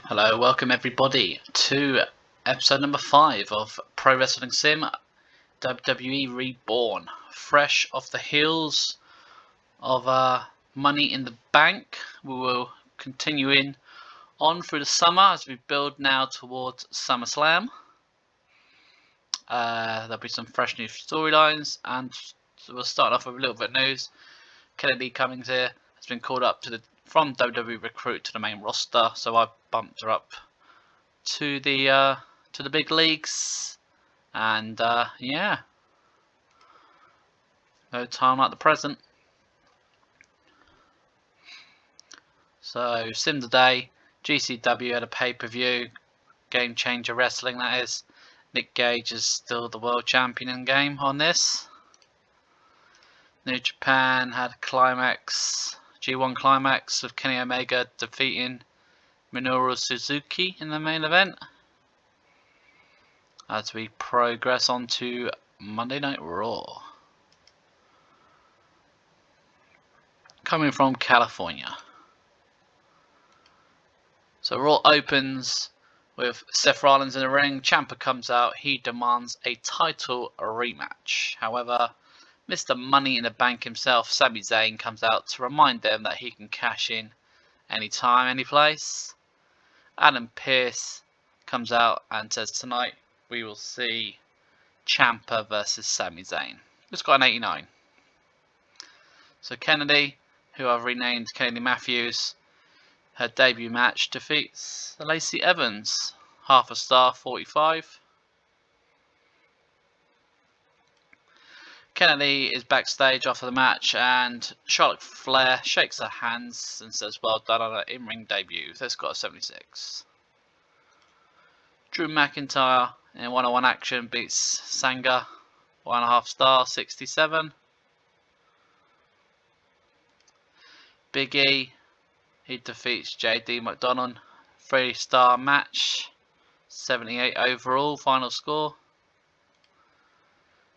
Hello, welcome everybody to episode number 5 of Pro Wrestling Sim WWE Reborn. Fresh off the heels of Money in the Bank, we will continue on through the summer as we build now towards SummerSlam. There'll be some fresh new storylines, and so we'll start off with a little bit of news. Kennedy Cummings here has been called up from WWE Recruit to the main roster, so I bumped her up to the big leagues, and yeah, no time like the present. So Sim today, GCW had a pay-per-view, Game Changer Wrestling that is. Nick Gage is still the world champion in game on this. New Japan had a climax, G1 climax with Kenny Omega defeating Minoru Suzuki in the main event. As we progress on to Monday Night Raw. Coming from California. So Raw opens with Seth Rollins in the ring. Ciampa comes out. He demands a title rematch. However, Mr. Money in the Bank himself, Sami Zayn, comes out to remind them that he can cash in anytime, any place. Adam Pearce comes out and says tonight we will see Ciampa versus Sami Zayn. It's got an 89. So Kennedy, who I've renamed Kennedy Matthews, her debut match defeats Lacey Evans, half a star, 45. Kennedy is backstage after the match, and Charlotte Flair shakes her hands and says well done on her in-ring debut. That's got a 76. Drew McIntyre in one-on-one action beats Sanga, 1.5 star, 67. Big E, he defeats JD McDonough, 3-star match, 78 overall, final score.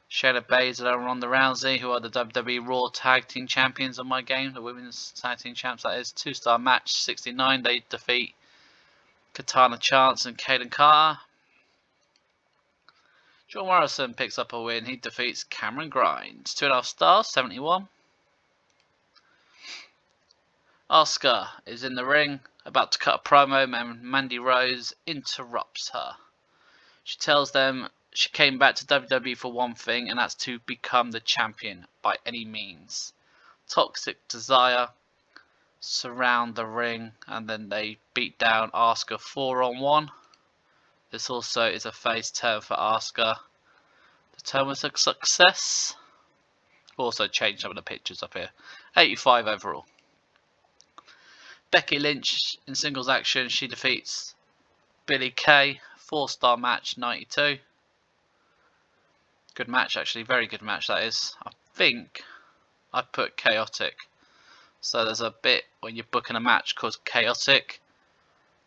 Shayna Baszler and Ronda Rousey, who are the WWE Raw Tag Team Champions on my game, the Women's Tag Team Champs, that is, 2-star match, 69. They defeat Katana Chance and Kaden Carter. John Morrison picks up a win. He defeats Cameron Grimes, 2.5 stars, 71. Asuka is in the ring, about to cut a promo, and Mandy Rose interrupts her. She tells them she came back to WWE for one thing, and that's to become the champion by any means. Toxic Desire surround the ring, and then they beat down Asuka 4-on-1. This also is a face turn for Asuka. The turn was a success. Also changed some of the pictures up here. 85 overall. Becky Lynch in singles action, she defeats Billie Kay, 4-star match, 92. Good match actually, very good match that is. I think I put chaotic. So there's a bit when you're booking a match called chaotic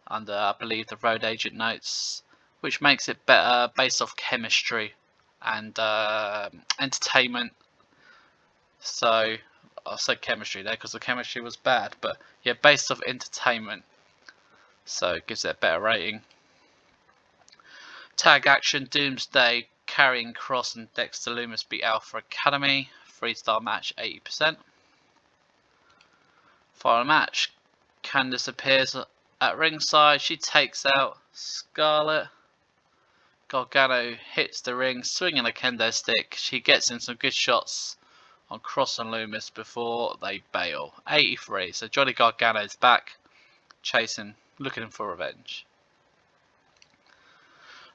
under, I believe, the road agent notes, which makes it better based off chemistry and entertainment. So I'll say chemistry there because the chemistry was bad, but yeah, based off entertainment, so it gives it a better rating. Tag action, Doomsday, Karrion, Kross and Dexter Lumis beat Alpha Academy, 3-star match, 80%. Final match, Candice appears at ringside. She takes out Scarlett. Gargone hits the ring, swinging a kendo stick. She gets in some good shots on Kross and Lumis before they bail. 83. So Johnny Gargano is back, chasing, looking for revenge.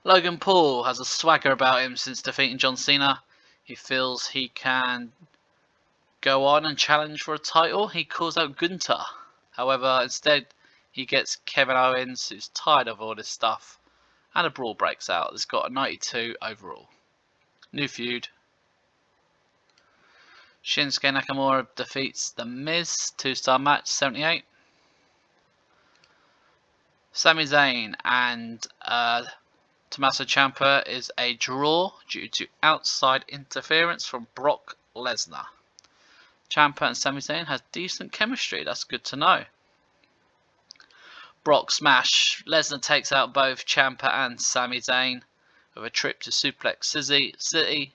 Logan Paul has a swagger about him since defeating John Cena. He feels he can go on and challenge for a title. He calls out GUNTER. However, instead he gets Kevin Owens, who's tired of all this stuff, and a brawl breaks out. It's got a 92 overall. New feud. Shinsuke Nakamura defeats The Miz, 2-star match, 78. Sami Zayn and Tommaso Ciampa is a draw due to outside interference from Brock Lesnar. Ciampa and Sami Zayn has decent chemistry, that's good to know. Brock smash. Lesnar takes out both Ciampa and Sami Zayn with a trip to Suplex City,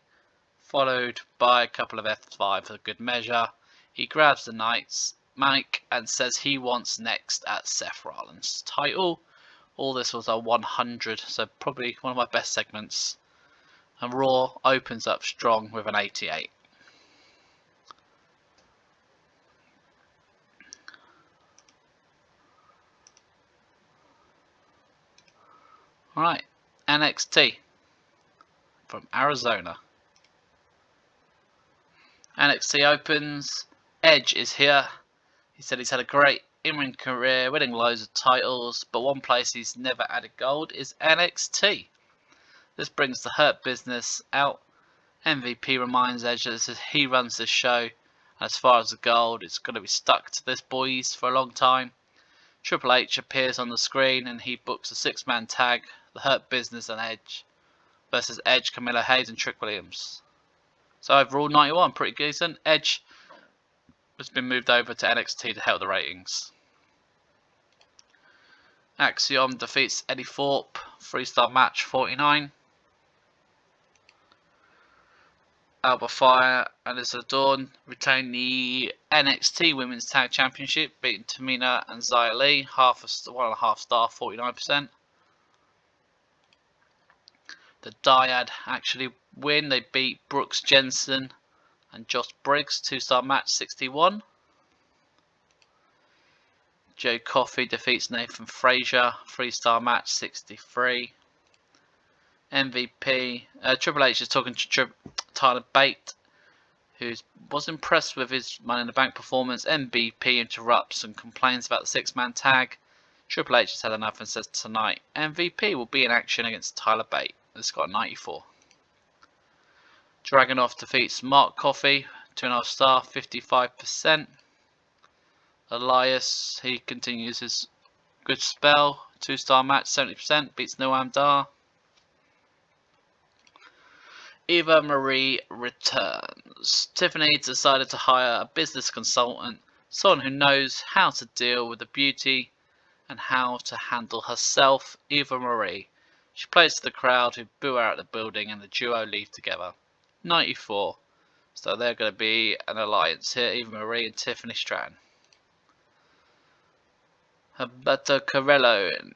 followed by a couple of F5 for good measure. He grabs the Knight's mic and says he wants next at Seth Rollins' title. All this was a 100, so probably one of my best segments. And Raw opens up strong with an 88. Alright, NXT from Arizona. NXT opens. Edge is here. He said he's had a great in-ring career, winning loads of titles, but one place he's never added gold is NXT. This brings the Hurt Business out. MVP reminds Edge that he runs this show, and as far as the gold, it's going to be stuck to this boys for a long time. Triple H appears on the screen and he books a 6-man tag, the Hurt Business and Edge versus Edge, Carmelo Hayes and Trick Williams. So overall 91, pretty decent. Edge has been moved over to NXT to help the ratings. Axiom defeats Eddie Thorpe, 3-star match 49. Alba Fire and Elizabeth Dawn retain the NXT Women's Tag Championship, beating Tamina and Xia Li, 1.5 star, 49%. The Dyad actually win. They beat Brooks Jensen and Josh Briggs, 2-star match, 61. Joe Coffey defeats Nathan Frazier, 3-star match, 63. MVP, Triple H is talking to Tyler Bate, who was impressed with his Money in the Bank performance. MVP interrupts and complains about the 6-man tag. Triple H has had enough and says tonight MVP will be in action against Tyler Bate. It's got a 94. Dragunov defeats Mark Coffey, 2.5 star, 55%. Elias, he continues his good spell, 2-star match, 70%, beats Noam Dar. Eva Marie returns. Tiffany decided to hire a business consultant, someone who knows how to deal with the beauty and how to handle herself. Eva Marie. She plays to the crowd who boo her out of the building and the duo leave together. 94. So they're going to be an alliance here, Eva Marie and Tiffany Stratton. Humberto Carrillo and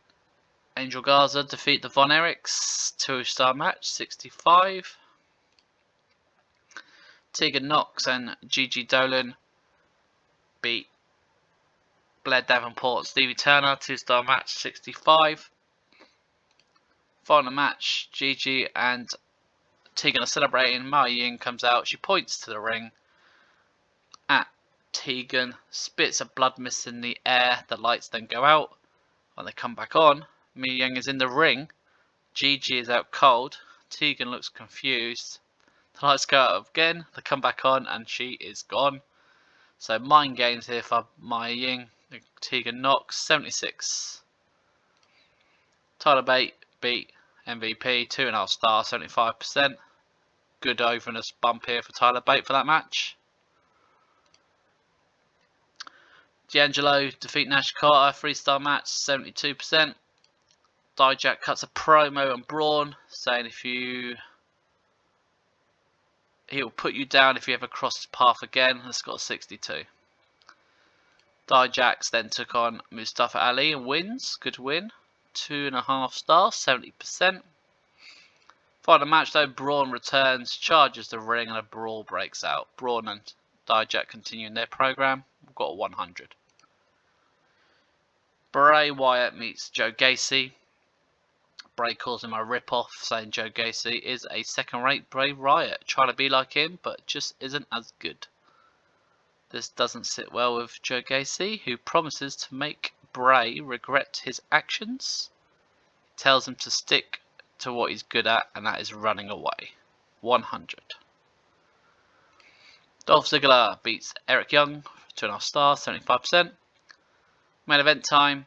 Angel Garza defeat the Von Erichs, 2-star match, 65. Tegan Knox and Gigi Dolan beat Blair Davenport and Stevie Turner, 2-star match, 65. Final match, Gigi and Tegan are celebrating. Mia Ying comes out, she points to the ring at Tegan, spits a blood mist in the air, the lights then go out. When they come back on, Mia Ying is in the ring, Gigi is out cold, Tegan looks confused. The lights go out again, they come back on and she is gone. So mind games here for Mia Ying. Tegan Knox, 76. Tyler Bate beat MVP, 2.5 star, 75%. Good overness bump here for Tyler Bate for that match. D'Angelo defeat Nash Carter, 3-star match, 72%. Dijak cuts a promo on Braun, saying he'll put you down if you ever cross his path again. That's got a 62. Dijak then took on Mustafa Ali and wins. Good win. 2.5 stars, 70%. Final match though, Braun returns, charges the ring and a brawl breaks out. Braun and Dijak continuing their program. We've got a 100. Bray Wyatt meets Joe Gacy. Bray calls him a rip-off, saying Joe Gacy is a second-rate Bray Wyatt, trying to be like him, but just isn't as good. This doesn't sit well with Joe Gacy, who promises to make Bray regret his actions. He tells him to stick to what he's good at, and that is running away. 100. Dolph Ziggler beats Eric Young, 2.5 stars, 75%. Main event time.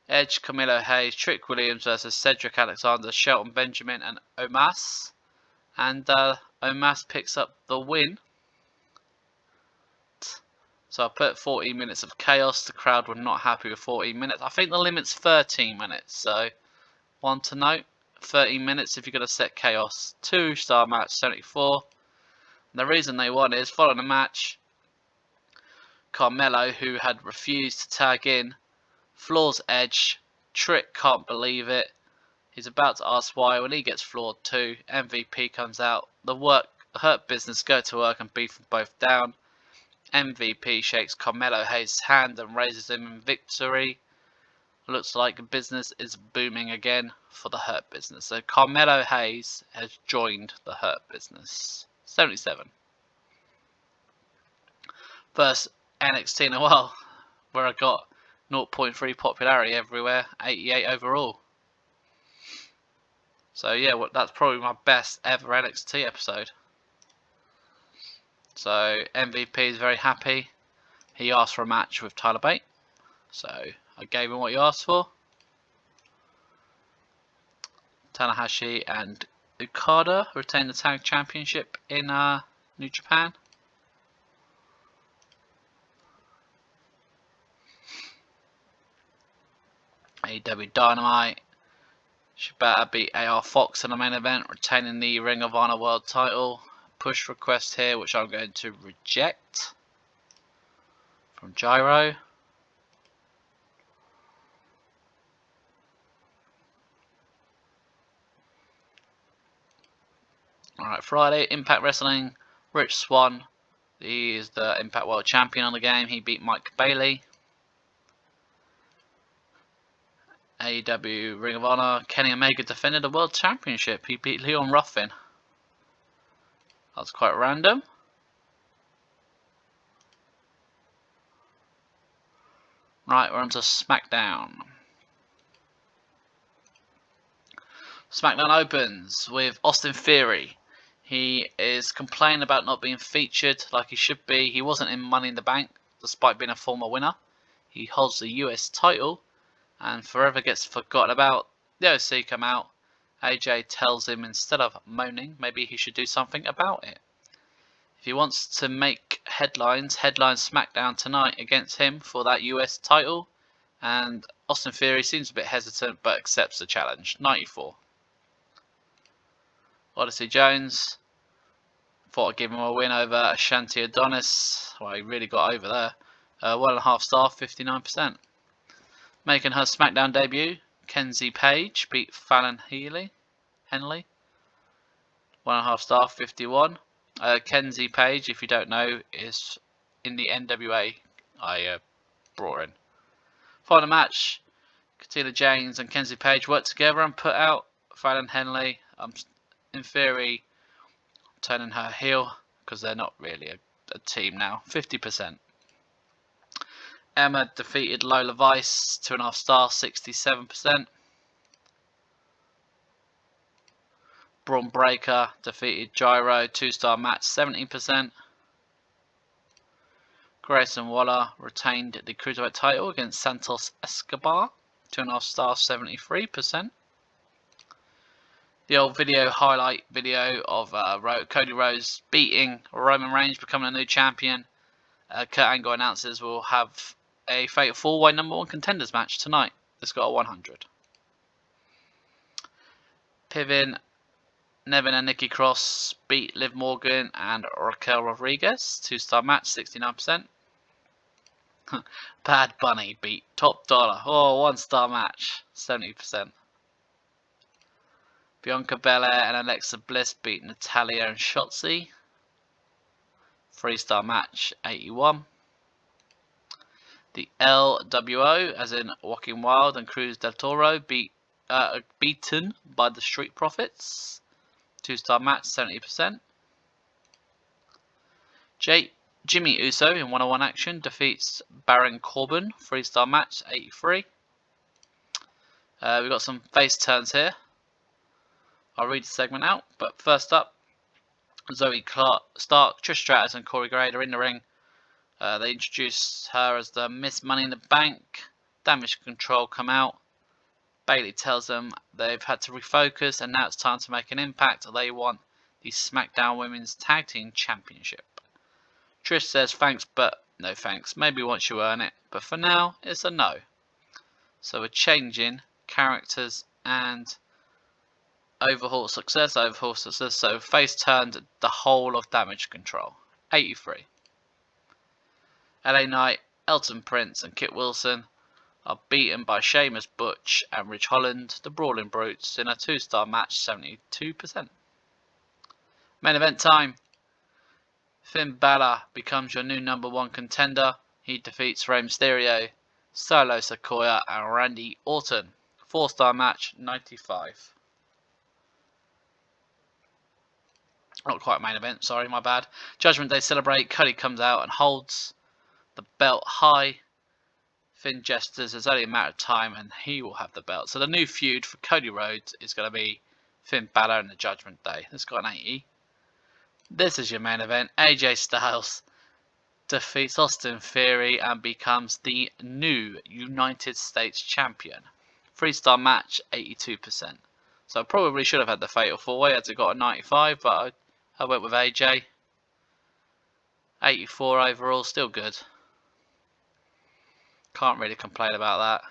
Edge, Carmelo Hayes, Trick Williams versus Cedric Alexander, Shelton Benjamin and Omos. And Omos picks up the win. So I put 14 minutes of chaos. The crowd were not happy with 14 minutes. I think the limit's 13 minutes. So one to note, 13 minutes if you're going to set chaos. 2-star match, 74. And the reason they won is following the match, Carmelo, who had refused to tag in, floors Edge. Trick can't believe it. He's about to ask why. When he gets floored too, MVP comes out. The Hurt Business go to work and beat them both down. MVP shakes Carmelo Hayes' hand and raises him in victory. Looks like the business is booming again for the Hurt Business. So Carmelo Hayes has joined the Hurt Business. 77. First NXT in a while, where I got 0.3 popularity everywhere, 88 overall. So yeah, that's probably my best ever NXT episode. So MVP is very happy. He asked for a match with Tyler Bate, so I gave him what he asked for. Tanahashi and Okada retain the tag championship in New Japan. AEW Dynamite. Shibata beat AR Fox in the main event, retaining the Ring of Honor World title. Push request here, which I'm going to reject. From Gyro. Alright, Friday, Impact Wrestling. Rich Swann. He is the Impact World Champion on the game. He beat Mike Bailey. AEW Ring of Honor. Kenny Omega defended the World Championship. He beat Leon Ruffin. That's quite random. Right, we're on to SmackDown. SmackDown opens with Austin Theory. He is complaining about not being featured like he should be. He wasn't in Money in the Bank, despite being a former winner. He holds the US title and forever gets forgotten about. The OC come out. AJ tells him instead of moaning, maybe he should do something about it. If he wants to make headlines, headline SmackDown tonight against him for that US title. And Austin Theory seems a bit hesitant but accepts the challenge. 94. Odyssey Jones. Thought I'd give him a win over Ashanti Adonis. Well, he really got over there. 1.5 star, 59%. Making her SmackDown debut, Kenzie Page beat Fallon Henley. 1.5 star, 51. Kenzie Page, if you don't know, is in the NWA. I brought her in. Final match, Katina James and Kenzie Page worked together and put out Fallon Henley. In theory, turning her heel because they're not really a team now. 50%. Emma defeated Lola Vice, 2.5 stars, 67%. Braun Breaker defeated Gyro, 2-star match, 70%. Grayson Waller retained the Cruiserweight title against Santos Escobar, 2.5 stars, 73%. The old highlight video of Cody Rhodes beating Roman Reigns, becoming a new champion. Kurt Angle announces we'll have a Fatal 4-Way #1 contenders match tonight. It's got a 100. Piven, Nevin and Nikki Cross beat Liv Morgan and Raquel Rodriguez. 2-star match, 69%. Bad Bunny beat Top Dollar. Oh, 1-star match, 70%. Bianca Belair and Alexa Bliss beat Natalya and Shotzi. 3-star match, 81. The LWO, as in Joaquin Wilde and Cruz del Toro, beaten by the Street Profits. 2-star match, 70%. Jimmy Uso in one-on-one action defeats Baron Corbin. 3-star match, 83. We've got some face turns here. I'll read the segment out, but first up, Zoe Stark, Trish Stratus and Corey Graves are in the ring. They introduce her as the Miss Money in the Bank. Damage Control come out. Bayley tells them they've had to refocus and now it's time to make an impact. They want the SmackDown Women's Tag Team Championship. Trish says thanks, but no thanks. Maybe once you earn it, but for now, it's a no. So we're changing characters and overhaul success. So face turned the whole of damage control. 83. LA Knight, Elton Prince and Kit Wilson are beaten by Sheamus, Butch and Ridge Holland, the Brawling Brutes, in a 2-star match, 72%. Main event time. Finn Balor becomes your new #1 contender. He defeats Rey Mysterio, Solo Sikoa and Randy Orton. 4-star match, 95. Not quite main event, sorry, my bad. Judgment Day celebrate. Cody comes out and holds the belt high. Finn gestures, it's only a matter of time and he will have the belt. So the new feud for Cody Rhodes is going to be Finn Balor and the Judgment Day. It's got an 80. This is your main event. AJ Styles defeats Austin Theory and becomes the new United States Champion. 3-star match, 82%. So I probably should have had the Fatal 4-Way as it got a 95, but I went with AJ. 84 overall, still good. Can't really complain about that.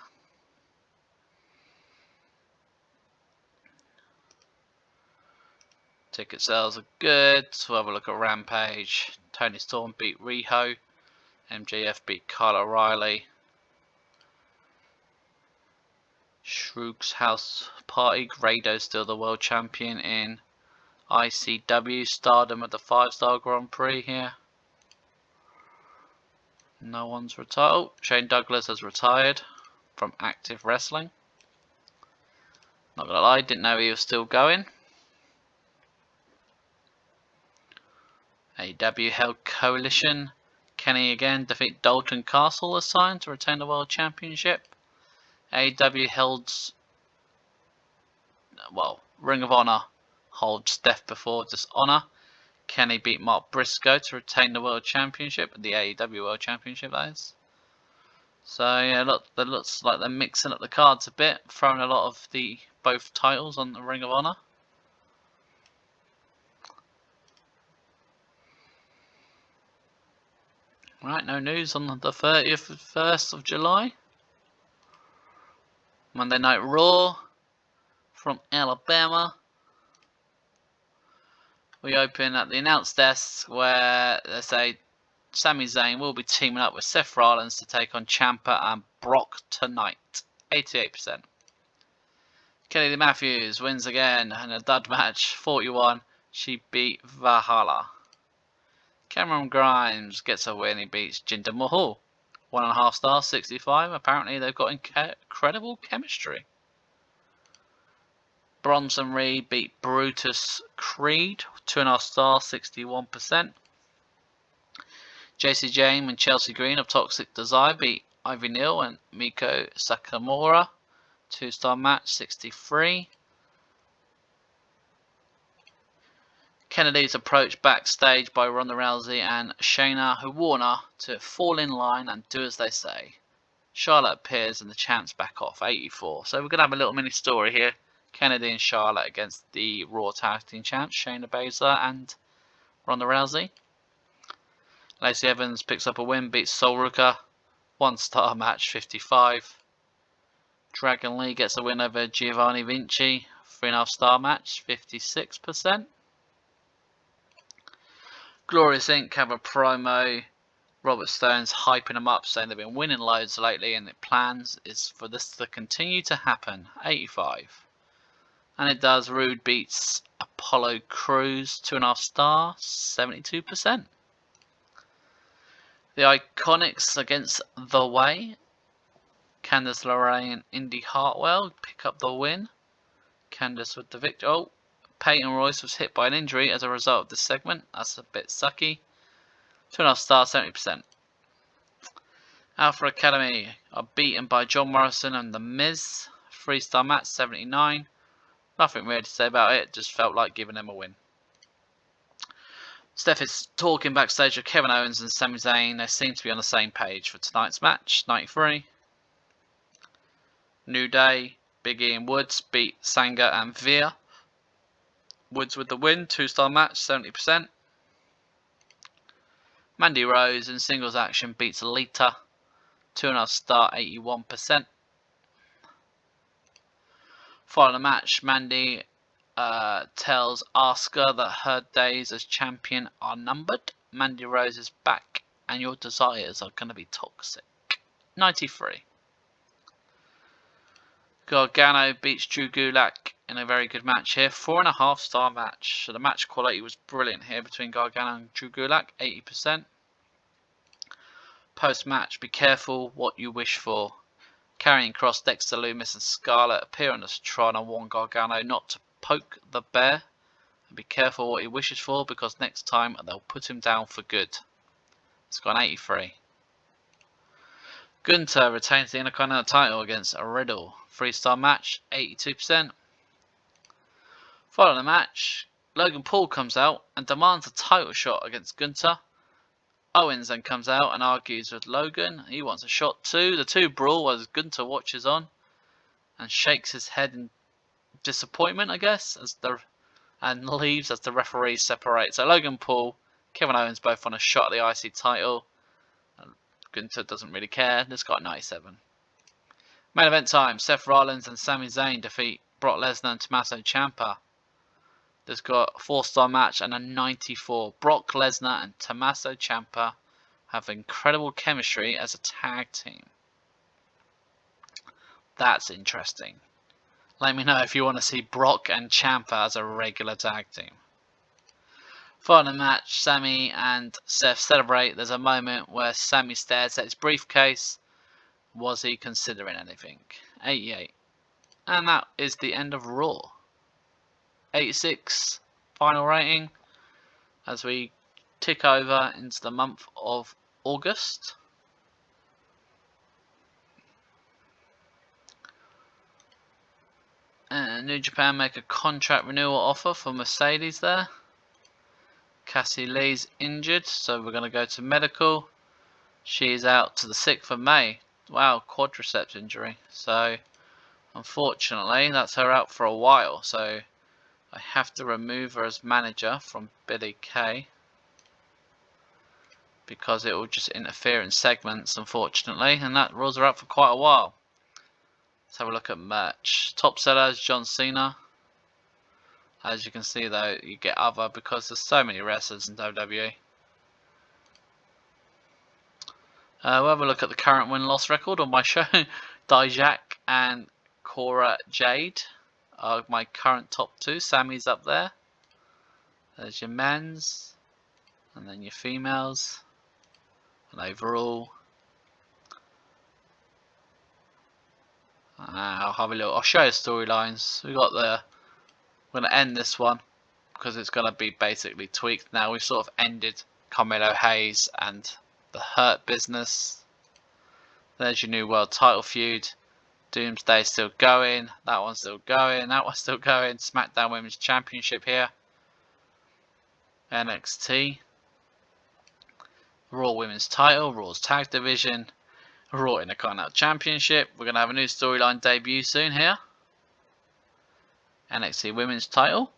Ticket sales are good. So we'll have a look at Rampage. Tony Storm beat Riho. MJF beat Kyle O'Reilly. Shrugs House Party. Grado's still the world champion in ICW. Stardom at the 5-star Grand Prix here. No one's retired. Oh, Shane Douglas has retired from active wrestling. Not gonna lie, didn't know he was still going. AEW held Coalition. Kenny again defeat Dalton Castle this time to retain the World Championship. AEW holds, well, Ring of Honor holds Death Before Dishonor. Kenny beat Mark Briscoe to retain the World Championship, the AEW World Championship, that is. So yeah, look, it looks like they're mixing up the cards a bit, throwing a lot of the both titles on the Ring of Honor. Right, no news on the 1st of July. Monday Night Raw from Alabama. We open at the announce desk where they say Sami Zayn will be teaming up with Seth Rollins to take on Ciampa and Brock tonight. 88%. Kelly Matthews wins again in a dud match. 41. She beat Valhalla. Cameron Grimes gets a win. He beats Jinder Mahal. 1.5 stars, 65. Apparently they've got incredible chemistry. Bronson Reed beat Brutus Creed. 2.5 stars, 61%. JC James and Chelsea Green of Toxic Desire beat Ivy Neal and Miko Sakamura. 2-star match, 63. Kennedy's approached backstage by Ronda Rousey and Shayna, who warn her to fall in line and do as they say. Charlotte appears and the champs back off. 84. So we're going to have a little mini story here. Kennedy and Charlotte against the Raw Tag Team champs, Shayna Baszler and Ronda Rousey. Lacey Evans picks up a win, beats Sol Ruka. 1-star match, 55. Dragon Lee gets a win over Giovanni Vinci. 3.5-star match, 56%. Glorious Inc. have a promo. Robert Stone's hyping them up, saying they've been winning loads lately and the plans is for this to continue to happen. 85. And it does. Rude beats Apollo Crews. 2.5 stars, 72%. The Iconics against The Way. Candice LeRae and Indy Hartwell pick up the win. Candice with the victory. Oh, Peyton Royce was hit by an injury as a result of this segment. That's a bit sucky. 2.5 stars, 70%. Alpha Academy are beaten by John Morrison and The Miz. 3-star match, 79. Nothing really to say about it. Just felt like giving them a win. Steph is talking backstage with Kevin Owens and Sami Zayn. They seem to be on the same page for tonight's match. 93. New Day, Big E and Woods beat Sanga and Veer. Woods with the win. 2-star match, 70%. Mandy Rose in singles action beats Lita. 2.5 star, 81%. Following the match, Mandy tells Asuka that her days as champion are numbered. Mandy Rose is back and your desires are going to be toxic. 93. Gargano beats Drew Gulak in a very good match here. 4.5 star match. So the match quality was brilliant here between Gargano and Drew Gulak. 80%. Post match, be careful what you wish for. Karrion, Kross, Dexter, Lumis and Scarlett appear on the Tron and warn Gargano not to poke the bear. And be careful what he wishes for because next time they'll put him down for good. It's got an 83. GUNTER retains the Intercontinental title against a Riddle. 3-star match, 82%. Following the match, Logan Paul comes out and demands a title shot against GUNTER. Owens then comes out and argues with Logan. He wants a shot too. The two brawl as GUNTER watches on and shakes his head in disappointment, I guess, and leaves as the referees separate. So Logan Paul, Kevin Owens both want a shot at the IC title. GUNTER doesn't really care. This got 97. Main event time. Seth Rollins and Sami Zayn defeat Brock Lesnar and Tommaso Ciampa. This got a 4-star match and a 94. Brock Lesnar and Tommaso Ciampa have incredible chemistry as a tag team. That's interesting. Let me know if you want to see Brock and Ciampa as a regular tag team. Following the match, Sami and Seth celebrate. There's a moment where Sami stares at his briefcase. Was he considering anything? 88. And that is the end of Raw. 86 final rating as we tick over into the month of August. And New Japan make a contract renewal offer for Mercedes there. Cassie Lee's injured, so we're going to go to medical. She's out to the 6th of May. Wow, quadriceps injury. So, unfortunately, that's her out for a while. So, I have to remove her as manager from Billy Kay. Because it will just interfere in segments, unfortunately. And that rules her out for quite a while. Let's have a look at merch. Top seller is John Cena. As you can see though, you get other because there's so many wrestlers in WWE. We'll have a look at the current win-loss record on my show. Dijak and Cora Jade are my current top 2. Sammy's up there. There's your men's. And then your females. And overall. I'll have a look. I'll show you storylines. We got the. We're going to end this one because it's going to be basically tweaked now. We've sort of ended Carmelo Hayes and the Hurt Business. There's your new world title feud. Doomsday still going. That one's still going. That one's still going. SmackDown Women's Championship here. NXT. Raw Women's title. Raw's Tag Division. Raw Intercontinental Championship. We're going to have a new storyline debut soon here. NXT Women's title.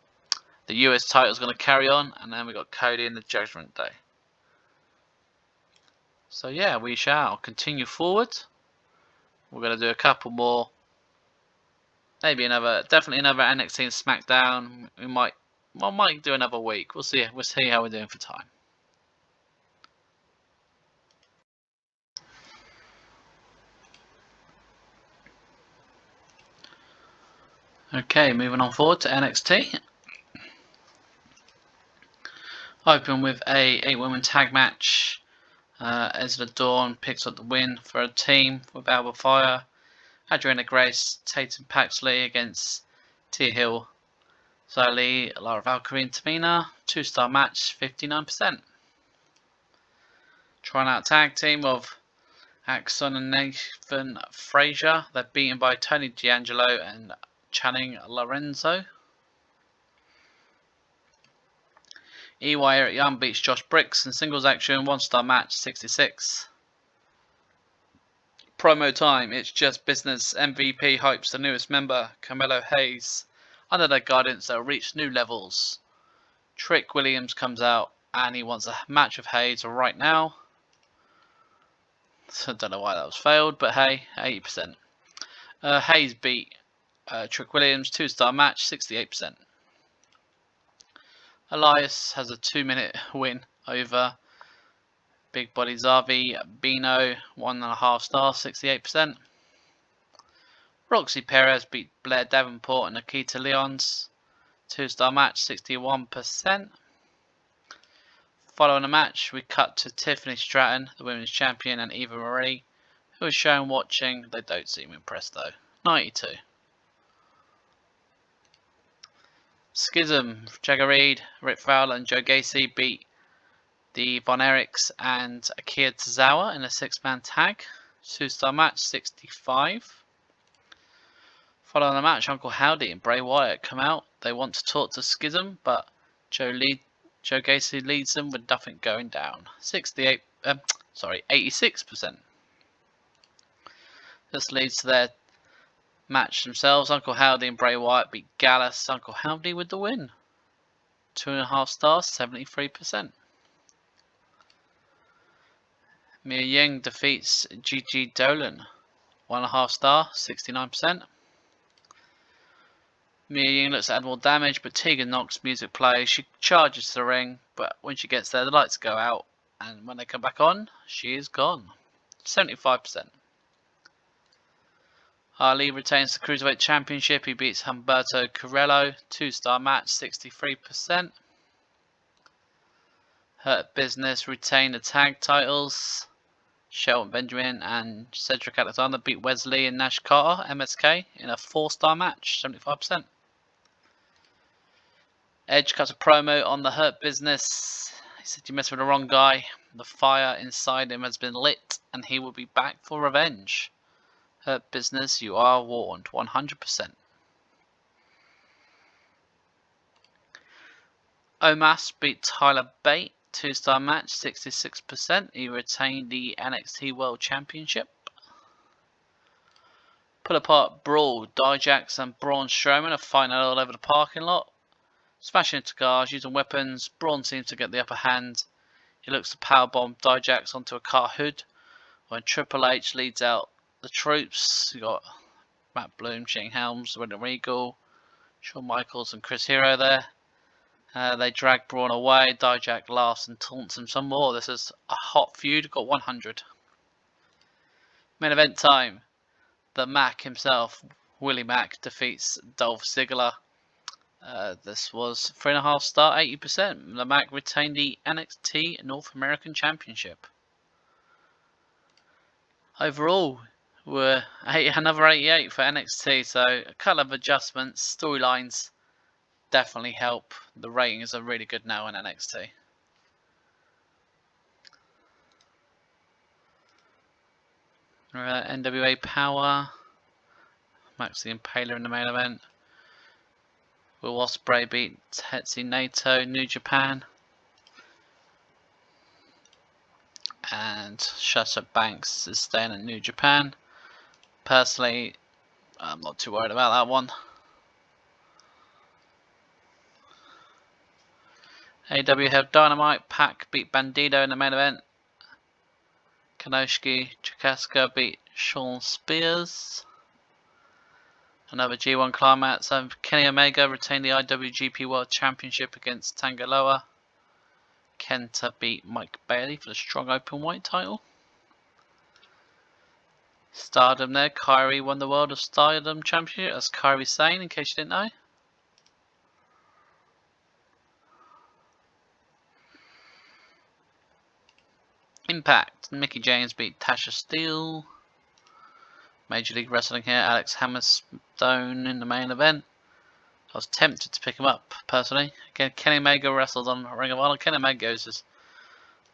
The US title is going to carry on, and then we got Cody in the Judgment Day. So yeah, we shall continue forward. We're going to do a couple more. Maybe definitely another NXT and SmackDown. We might do another week. We'll see. We'll see how we're doing for time. Okay, moving on forward to NXT. Open with a 8-woman tag match. Ezra Dawn picks up the win for a team with Alba Fire. Adriana Grace, Tatum Paxley against Tia Hill, Zoli, Lara Valkyrie and Tamina. 2-star match, 59%. Trying out tag team of Axon and Nathan Frazier. They're beaten by Tony D'Angelo and Channing Lorenzo. EY Eric Young beats Josh Briggs in singles action. 1-star match, 66. Promo time. It's just business. MVP hypes the newest member, Carmelo Hayes. Under their guidance, they'll reach new levels. Trick Williams comes out and he wants a match with Hayes right now. So I don't know why that was failed, but hey, 80%. Hayes beat Trick Williams, 2-star match, 68%. Elias has a 2-minute win over Big Body Zavi Bino, 1.5 stars, 68%. Roxy Perez beat Blair Davenport and Nikita Lyons, 2-star match, 61%. Following the match, we cut to Tiffany Stratton, the women's champion, and Eva Marie, who is shown watching. They don't seem impressed though. 92. Schism, Jagger Reed, Rick Fowler, and Joe Gacy beat the Von Erichs and Akira Tozawa in a 6-man tag. 2-star match, 65. Following the match, Uncle Howdy and Bray Wyatt come out. They want to talk to Schism, but Joe Gacy leads them with nothing going down. 86%. This leads to their match themselves. Uncle Howdy and Bray Wyatt beat Gallus. Uncle Howdy with the win. 2.5 stars, 73%. Mia Ying defeats Gigi Dolan. 1.5 star, 69%. Mia Ying looks to add more damage, but Tegan Knox music plays. She charges to the ring, but when she gets there, the lights go out, and when they come back on, she is gone. 75%. Ali retains the Cruiserweight Championship. He beats Humberto Carrillo. 2-star match, 63%. Hurt Business retain the tag titles. Shelton Benjamin and Cedric Alexander beat Wesley and Nash Carter, MSK, in a 4-star match, 75%. Edge cuts a promo on the Hurt Business. He said, "You messed with the wrong guy. The fire inside him has been lit, and he will be back for revenge. Hurt Business, you are warned." 100%. Omos beat Tyler Bate. 2-star match, 66%. He retained the NXT World Championship. Pull apart brawl. Dijak and Braun Strowman are fighting all over the parking lot. Smashing into cars, using weapons. Braun seems to get the upper hand. He looks to powerbomb Dijak onto a car hood. When Triple H leads out the troops, you got Matt Bloom, Shane Helms, William Regal, Shawn Michaels and Chris Hero there. They drag Braun away. Dijak laughs and taunts him some more. This is a hot feud. Got 100. Main event time. The Mac himself, Willie Mack, defeats Dolph Ziggler. This was 3.5 star, 80%. The Mac retained the NXT North American Championship. Overall, we're another 88 for NXT. So a couple of adjustments, storylines. Definitely help. The ratings are really good now in NXT. NWA Power. Max the Impaler in the main event. Will Ospreay beat Tetsu Naito, New Japan. And Sasha Banks is staying in New Japan. Personally, I'm not too worried about that one. AEW have Dynamite. Pac beat Bandido in the main event. Kanosuke Chikaska beat Sean Spears. Another G1 climax. Kenny Omega retained the IWGP World Championship against Tangaloa. Kenta beat Mike Bailey for the Strong Openweight title. Stardom there. Kairi won the World of Stardom Championship. That's Kairi Sane, in case you didn't know. Impact. Mickie James beat Tasha Steele. Major League Wrestling here. Alex Hammerstone in the main event. I was tempted to pick him up, personally. Again, Kenny Omega wrestled on Ring of Honor. Kenny Omega is just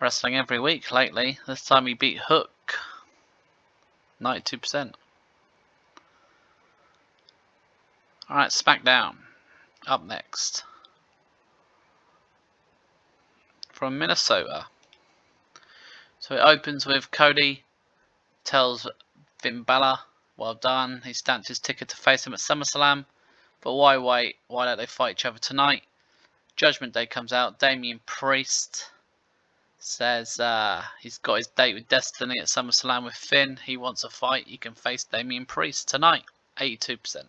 wrestling every week lately. This time he beat Hook. 92%. Alright, SmackDown. Up next. From Minnesota. So it opens with Cody tells Finn Balor, well done. He stamped his ticket to face him at SummerSlam. But why wait? Why don't they fight each other tonight? Judgment Day comes out. Damian Priest says he's got his date with Destiny at SummerSlam with Finn. He wants a fight. He can face Damian Priest tonight. 82%.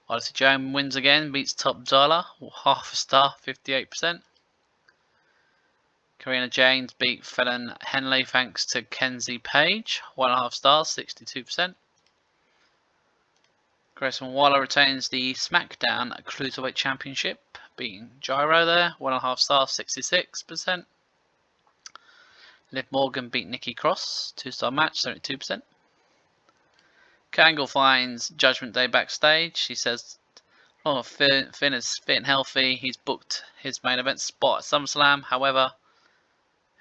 Odyssey Jones wins again. Beats Top Dollar. Half a star. 58%. Karina James beat Fallon Henley thanks to Kenzie Page. 1.5 stars. 62%. Grayson Waller retains the SmackDown Cruiserweight Championship, beating Gyro there, 1.5 stars, 66%. Liv Morgan beat Nikki Cross, 2-star match, 72%. Kurt Angle finds Judgment Day backstage. He says, "Oh, Finn is fit and healthy. He's booked his main event spot at SummerSlam. However,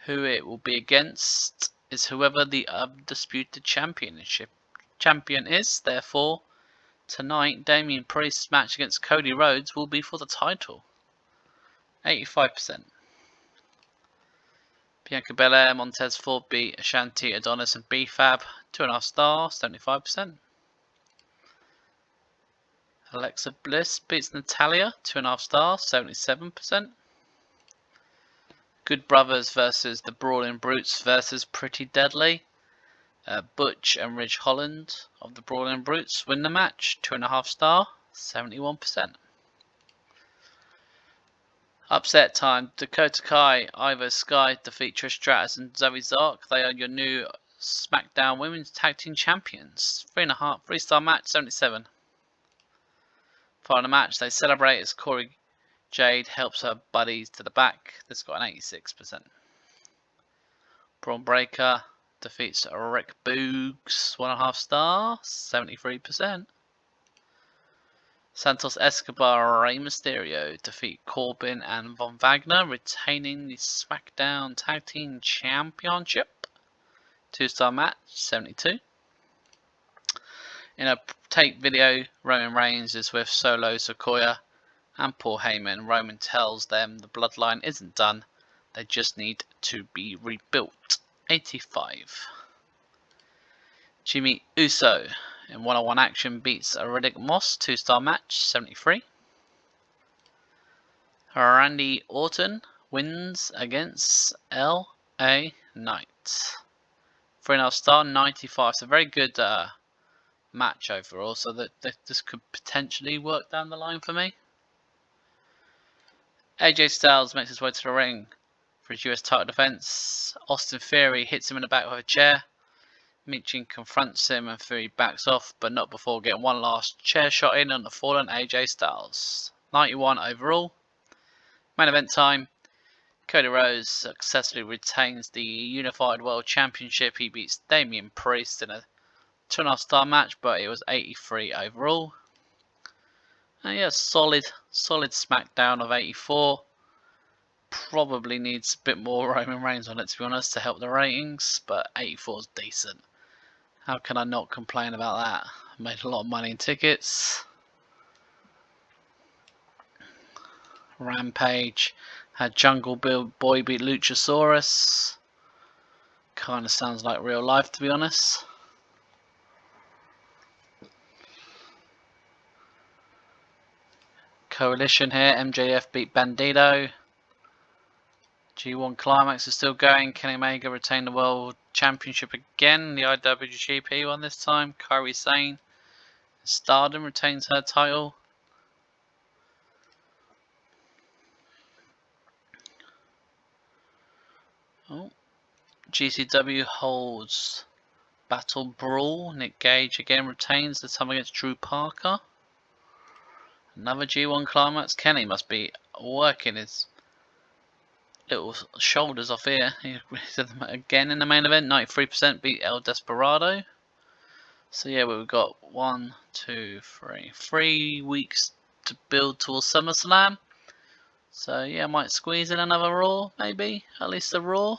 who it will be against is whoever the undisputed champion is. Therefore, tonight, Damian Priest's match against Cody Rhodes will be for the title. 85%. Bianca Belair, Montez Ford beat Ashanti, Adonis and B-Fab. 2.5 stars, 75%. Alexa Bliss beats Natalia. 2.5 stars, 77%. Good Brothers versus the Brawling Brutes versus Pretty Deadly. Butch and Ridge Holland of the Brawling Brutes win the match. 2.5 star, 71%. Upset time. Dakota Kai, Ivo Sky defeat Trish Stratus and Zoe Zark. They are your new SmackDown Women's Tag Team Champions. 3.5 match, 77. Following the match, they celebrate as Corey Jade helps her buddies to the back. This got an 86%. Braun Breaker defeats Rick Boogs, 1.5 star, 73%. Santos Escobar, Rey Mysterio defeat Corbin and Von Wagner, retaining the SmackDown Tag Team Championship. 2-star match, 72. In a tape video, Roman Reigns is with Solo Sikoa and Paul Heyman. Roman tells them the bloodline isn't done, they just need to be rebuilt. 85. Jimmy Uso in one-on-one action beats Riddick Moss, 2-star match, 73. Randy Orton wins against LA Knight. 3.5 star, 95. It's a very good match overall, so that this could potentially work down the line for me. AJ Styles makes his way to the ring for his US title defense. Austin Theory hits him in the back with a chair. Michin confronts him and Theory backs off, but not before getting one last chair shot in on the fallen AJ Styles. 91 overall. Main event time. Cody Rhodes successfully retains the Unified World Championship. He beats Damian Priest in a 2.5 star match, but it was 83 overall. And yeah, solid SmackDown of 84. Probably needs a bit more Roman Reigns on it, to be honest, to help the ratings, but 84 is decent. How can I not complain about that? I made a lot of money in tickets. Rampage had Jungle Boy beat Luchasaurus. Kind of sounds like real life, to be honest. Coalition here. MJF beat Bandito. G1 Climax is still going. Kenny Omega retained the World Championship again. The IWGP one this time. Kairi Sane. Stardom retains her title. Oh. GCW holds Battle Brawl. Nick Gage again retains the time against Drew Parker. Another G1 Climax. Kenny must be working his little shoulders off here. He's again in the main event. 93% beat El Desperado. So yeah, we've got 3 weeks to build towards SummerSlam. So yeah, I might squeeze in another Raw, maybe at least a Raw.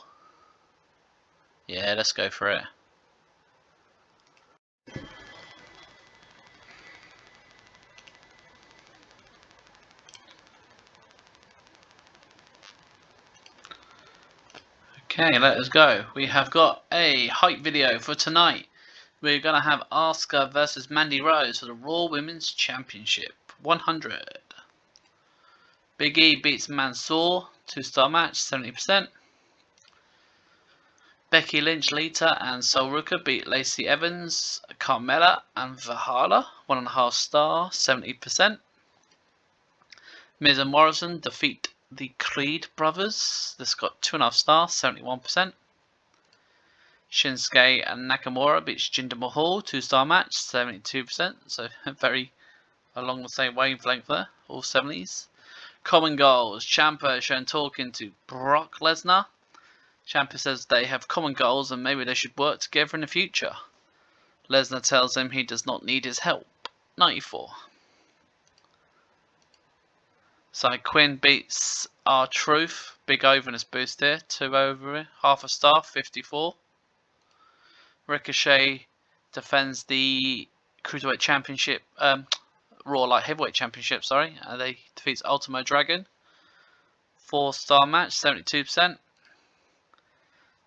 Yeah, let's go for it. Okay, let us go. We have got a hype video for tonight. We're going to have Asuka versus Mandy Rose for the Raw Women's Championship 100. Big E beats Mansoor, 2-star match, 70%. Becky Lynch, Lita, and Sol Ruka beat Lacey Evans, Carmella, and Valhalla, 1.5 star, 70%. Miz and Morrison defeat the Creed brothers. This got 2.5 stars, 71%. Shinsuke and Nakamura beats Jinder Mahal, 2-star match, 72%. So very along the same wavelength there, all 70s. Common goals. Ciampa shown talking to Brock Lesnar. Ciampa says they have common goals and maybe they should work together in the future. Lesnar tells him he does not need his help. 94. So Quinn beats R-Truth. Big over in this boost here. 2 over, half a star, 54. Ricochet defends the Cruiserweight Championship, Raw Light Heavyweight Championship, sorry. They defeats Ultimo Dragon. 4-star match, 72%.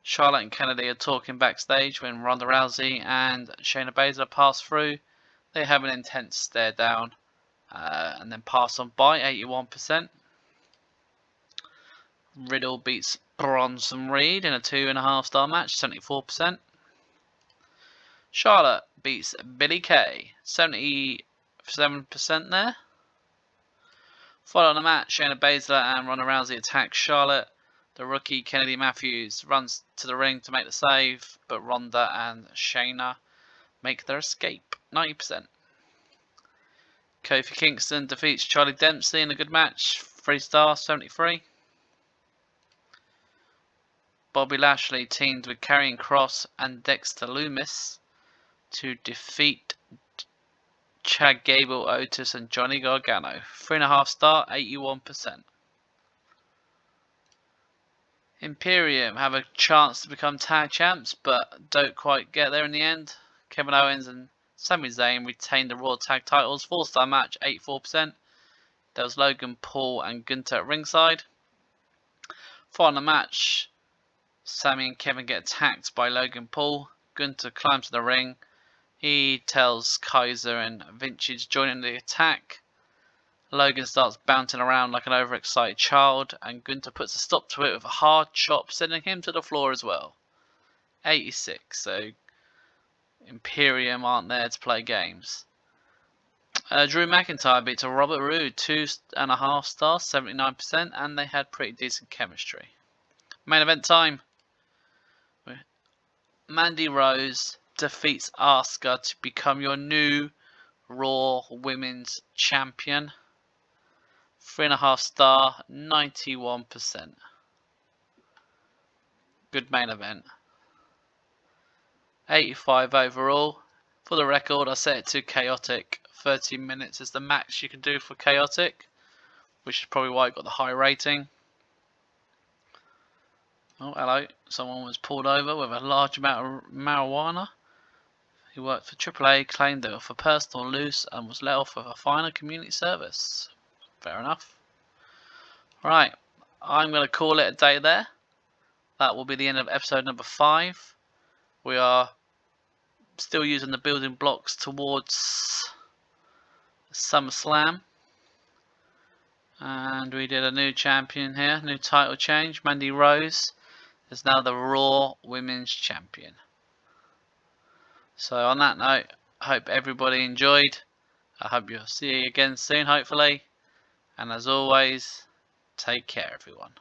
Charlotte and Kennedy are talking backstage when Ronda Rousey and Shayna Baszler pass through. They have an intense stare down and then pass on by, 81%. Riddle beats Bronson Reed in a 2.5 star match, 74%. Charlotte beats Billie Kay, 77% there. Following the match, Shayna Baszler and Ronda Rousey attack Charlotte. The rookie Kennedy Matthews runs to the ring to make the save, but Ronda and Shayna make their escape, 90%. Kofi Kingston defeats Charlie Dempsey in a good match, 3 stars, 73. Bobby Lashley teamed with Karrion Kross and Dexter Lumis to defeat Chad Gable, Otis and Johnny Gargano. 3.5 star, 81%. Imperium have a chance to become tag champs, but don't quite get there in the end. Kevin Owens and Sami Zayn retain the Raw tag titles. 4-star match, 84%. There was Logan Paul and GUNTER at ringside. Following the match, Sami and Kevin get attacked by Logan Paul. GUNTER climbs to the ring. He tells Kaiser and Vinci to join in the attack. Logan starts bouncing around like an overexcited child, and GUNTER puts a stop to it with a hard chop, sending him to the floor as well. 86, so Imperium aren't there to play games. Drew McIntyre beats Robert Roode, 2.5 stars, 79%, and they had pretty decent chemistry. Main event time. Mandy Rose defeats Asuka to become your new Raw Women's Champion. 3.5 star, 91%. Good main event. 85 overall. For the record, I set it to chaotic. 30 minutes is the max you can do for chaotic, which is probably why it got the high rating. Oh, hello. Someone was pulled over with a large amount of marijuana. He worked for AAA, claimed they were for personal use, and was let off with a fine and community service. Fair enough. Right, I'm going to call it a day there. That will be the end of episode number 5. We are still using the building blocks towards SummerSlam. And we did a new champion here, new title change. Mandy Rose is now the Raw Women's Champion. So on that note, I hope everybody enjoyed. I hope you'll see you again soon, hopefully. And as always, take care, everyone.